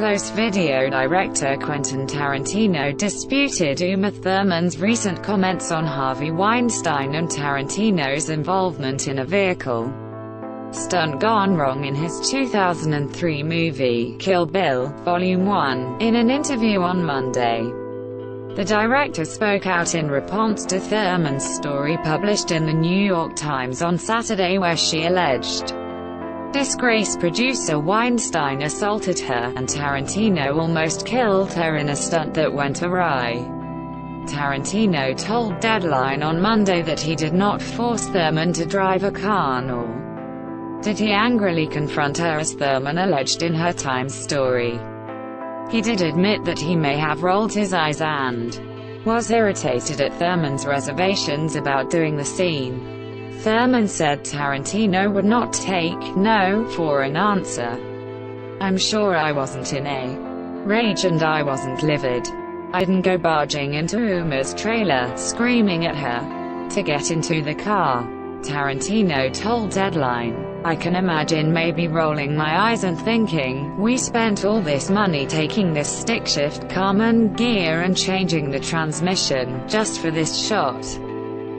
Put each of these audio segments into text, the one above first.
close video. Director Quentin Tarantino disputed Uma Thurman's recent comments on Harvey Weinstein and Tarantino's involvement in a vehicle stunt gone wrong in his 2003 movie, Kill Bill, Volume 1. In an interview on Monday, the director spoke out in response to Thurman's story published in the New York Times on Saturday, where she alleged disgraced producer Weinstein assaulted her, and Tarantino almost killed her in a stunt that went awry. Tarantino told Deadline on Monday that he did not force Thurman to drive a car, nor did he angrily confront her, as Thurman alleged in her Times story. He did admit that he may have rolled his eyes and was irritated at Thurman's reservations about doing the scene. Thurman said Tarantino would not take "no" for an answer. "I'm sure I wasn't in a rage and I wasn't livid. I didn't go barging into Uma's trailer, screaming at her to get into the car," Tarantino told Deadline. "I can imagine maybe rolling my eyes and thinking, we spent all this money taking this stick-shift common gear and changing the transmission, just for this shot."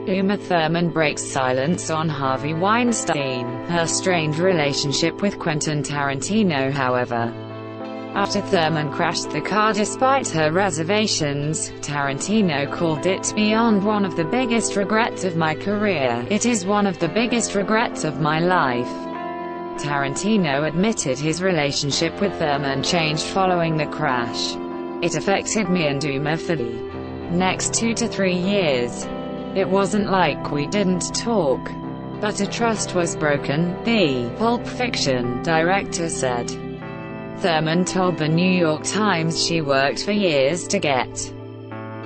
Uma Thurman breaks silence on Harvey Weinstein, her strained relationship with Quentin Tarantino. However, after Thurman crashed the car despite her reservations, Tarantino called it "beyond one of the biggest regrets of my career. It is one of the biggest regrets of my life." Tarantino admitted his relationship with Thurman changed following the crash. "It affected me and Uma for the next 2 to 3 years. It wasn't like we didn't talk, but a trust was broken," the Pulp Fiction director said. Thurman told the New York Times she worked for years to get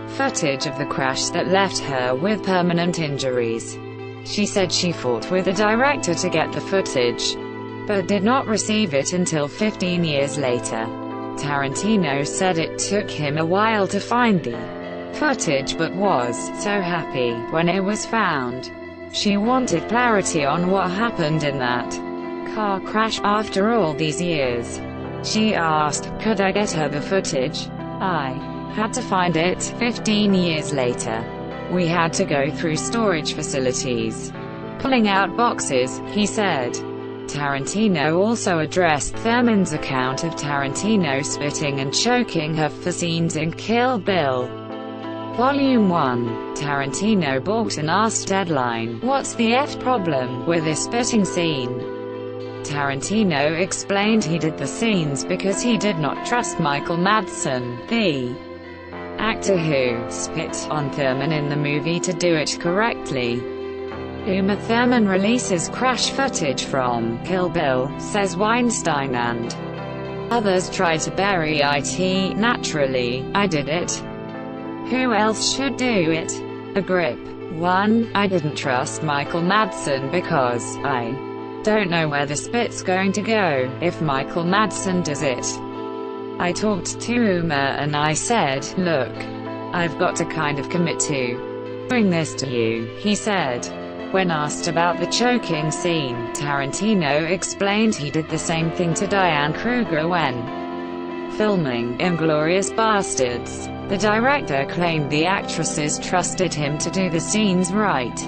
footage of the crash that left her with permanent injuries. She said she fought with the director to get the footage, but did not receive it until 15 years later. Tarantino said it took him a while to find the footage but was so happy when it was found. She wanted clarity on what happened in that car crash after all these years. She asked, "Could I get her the footage? I had to find it." 15 years later, "We had to go through storage facilities, pulling out boxes," he said. Tarantino also addressed Thurman's account of Tarantino spitting and choking her for scenes in Kill Bill Volume 1. Tarantino balked and asked Deadline, "What's the problem with this spitting scene?" Tarantino explained he did the scenes because he did not trust Michael Madsen, the actor who spit on Thurman in the movie, to do it correctly. Uma Thurman releases crash footage from Kill Bill, says Weinstein and others try to bury it. "Naturally, I did it. Who else should do it?" A grip. 1. "I didn't trust Michael Madsen because I don't know where the spit's going to go if Michael Madsen does it. I talked to Uma and I said, look, I've got to kind of commit to bring this to you," he said. When asked about the choking scene, Tarantino explained he did the same thing to Diane Kruger when filming *Inglourious Basterds*. The director claimed the actresses trusted him to do the scenes right.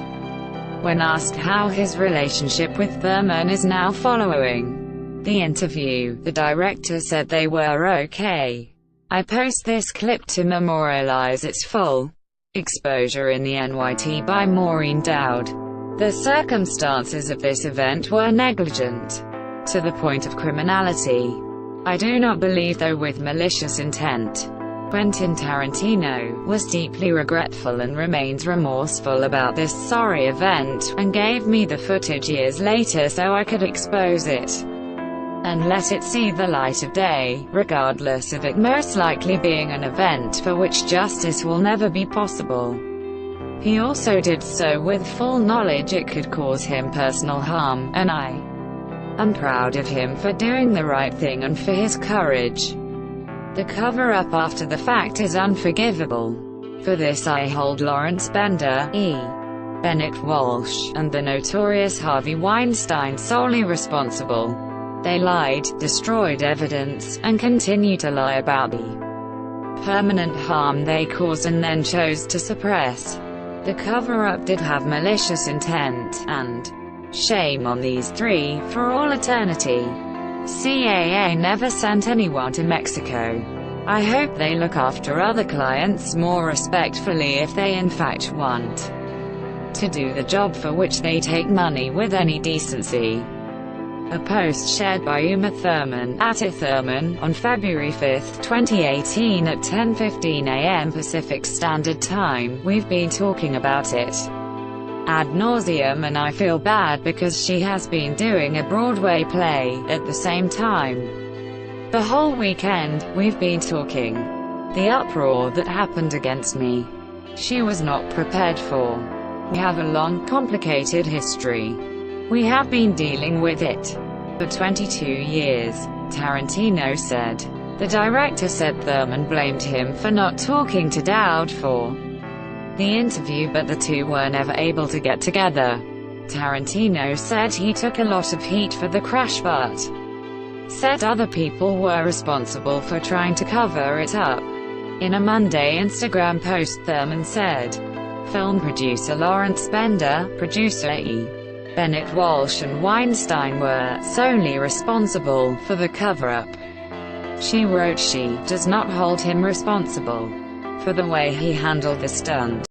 When asked how his relationship with Thurman is now following the interview, the director said they were okay. "I post this clip to memorialize its full exposure in the NYT by Maureen Dowd. The circumstances of this event were negligent to the point of criminality. I do not believe though with malicious intent." Quentin Tarantino was deeply regretful and remains remorseful about this sorry event, and gave me the footage years later so I could expose it and let it see the light of day, regardless of it most likely being an event for which justice will never be possible. He also did so with full knowledge it could cause him personal harm, and I am proud of him for doing the right thing and for his courage. The cover-up after the fact is unforgivable. For this I hold Lawrence Bender, E. Bennett Walsh, and the notorious Harvey Weinstein solely responsible. They lied, destroyed evidence, and continue to lie about the permanent harm they caused and then chose to suppress. The cover-up did have malicious intent, and shame on these three, for all eternity. CAA never sent anyone to Mexico. I hope they look after other clients more respectfully if they in fact want to do the job for which they take money with any decency. A post shared by Uma Thurman, @Thurman, on February 5, 2018 at 10:15 a.m. Pacific Standard Time. We've been talking about it ad nauseum, and I feel bad because she has been doing a Broadway play at the same time. The whole weekend, we've been talking. The uproar that happened against me, she was not prepared for. We have a long, complicated history. We have been dealing with it for 22 years, Tarantino said. The director said Thurman blamed him for not talking to Dowd for the interview, but the two were never able to get together. Tarantino said he took a lot of heat for the crash but said other people were responsible for trying to cover it up. In a Monday Instagram post, Thurman said, film producer Lawrence Bender, producer E. Bennett Walsh and Weinstein were solely responsible for the cover-up. She wrote she does not hold him responsible for the way he handled the stunt.